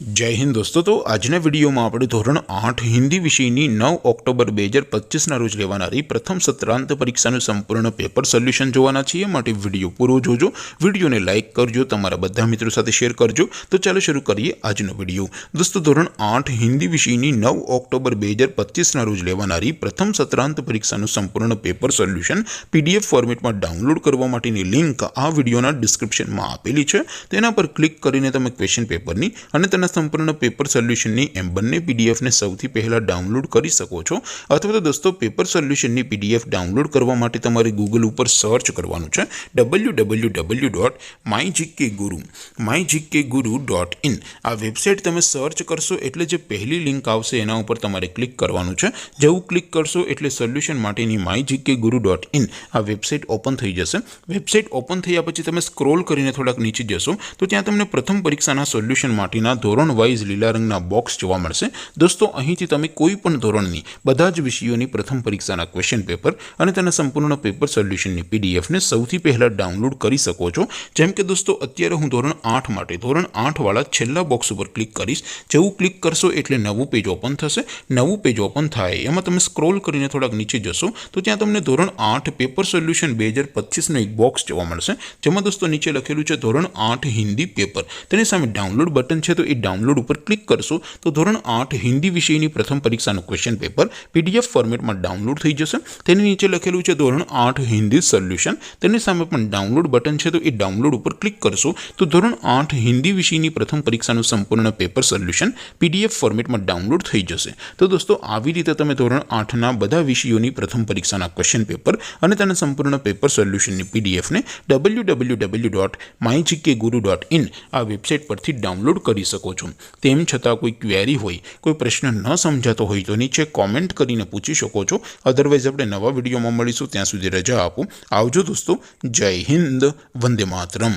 जय हिंद दोस्तों। तो आजना विडियो में આપણે ધોરણ 8 હિન્દી વિષયની 9 ઓક્ટોબર 2025 ના રોજ લેવાનારી પ્રથમ સત્રાંત પરીક્ષાનું સંપૂર્ણ પેપર સોલ્યુશન જોવાના છીએ। માટે વિડિયો પૂરો જોજો, વિડિયોને લાઈક કરજો, તમારા બધા મિત્રો સાથે શેર કરજો। તો ચાલો શરૂ કરીએ આજનો વિડિયો। દોસ્તો ધોરણ 8 હિન્દી વિષયની 9 ઓક્ટોબર 2025 ના રોજ લેવાનારી પ્રથમ સત્રાંત પરીક્ષાનું સંપૂર્ણ પેપર સોલ્યુશન પીડીએફ ફોર્મેટમાં ડાઉનલોડ કરવા માટેની લિંક આ વિડિયોના ડિસ્ક્રિપ્શનમાં આપેલી છે। તેના પર ક્લિક કરીને તમે ક્વેશ્ચન પેપરની અને તેના संपूर्ण पेपर सोल्यूशन एम बने पीडीएफ ने सौथी पहला डाउनलॉड कर सको छो। अथवा तो दोस्तों पेपर सोल्यूशन पीडीएफ डाउनलॉड करवा माटे तमारे गूगल पर सर्च करवानुं छे www.mygkguru.in। आ वेबसाइट तमे सर्च करशो एटले जे पहली लिंक आवशे एना उपर तमारे क्लिक करवानुं छे। जेवुं क्लिक करशो एटले सोल्यूशन माटेनी mygkguru.in आ वेबसाइट ओपन थई जशे। वेबसाइट ओपन थया पछी तमे स्क्रॉल करीने थोड़ाक नीचे जशो तो त्यां तमने प्रथम परीक्षाना सोल्यूशन माटेना धोरण वाइज लीला रंगना बॉक्स जोवा मळशे। दोस्तों અહીંથી તમે કોઈ પણ ધોરણની બધા જ વિષયોની પ્રથમ પરીક્ષાના ક્વેશ્ચન પેપર અને તેના સંપૂર્ણ પેપર સોલ્યુશનની પીડીએફ ને સૌથી પહેલા ડાઉનલોડ કરી શકો છો। જેમ કે દોસ્તો અત્યારે હું ધોરણ 8 માટે ધોરણ 8 વાળા છેલ્લા બોક્સ ઉપર ક્લિક કરીશ। જેવું ક્લિક કરશો એટલે નવું પેજ ઓપન થશે। નવું પેજ ઓપન થાય એમાં તમે સ્ક્રોલ કરીને થોડાક નીચે જશો તો ત્યાં તમને ધોરણ 8 પેપર સોલ્યુશન 2025 નો એક બોક્સ જોવા મળશે। જેમાં દોસ્તો નીચે લખેલું છે ધોરણ 8 હિન્દી પેપર। તેની સામે ડાઉનલોડ બટન છે તો डाउनलॉड पर क्लिक करशो तो धोरण 8 हिंदी विषय प्रथम परीक्षा क्वेश्चन पेपर पीडीएफ फॉर्मेट में डाउनलॉड थी जशे। तेनी नीचे लखेलू है धोरण 8 हिंदी सोल्यूशन। तेनी सामे पण डाउनलॉड बटन है तो ये डाउनलॉड पर क्लिक करशो तो धोरण 8 हिंदी विषय प्रथम परीक्षा संपूर्ण पेपर सोल्यूशन पीडीएफ फॉर्मेट में डाउनलॉड थी जशे। तो दोस्तों આવી રીતે તમે ધોરણ 8 ના બધા વિષયોની પ્રથમ પરીક્ષાના ક્વેશ્ચન પેપર અને તેના સંપૂર્ણ પેપર સોલ્યુશનની પીડીએફ ને www.mygkguru.in આ વેબસાઇટ પરથી ડાઉનલોડ કરી શકો છો। તેમ છતાં કોઈ ક્વેરી હોય, કોઈ પ્રશ્ન ન સમજાતો હોય તો નીચે કોમેન્ટ કરીને પૂછી શકો છો। અધરવાઇઝ આપણે નવા વિડીયોમાં મળીશું, ત્યાં સુધી રજા આપો। આવજો દોસ્તો, જય હિન્દ, વંદે માતરમ।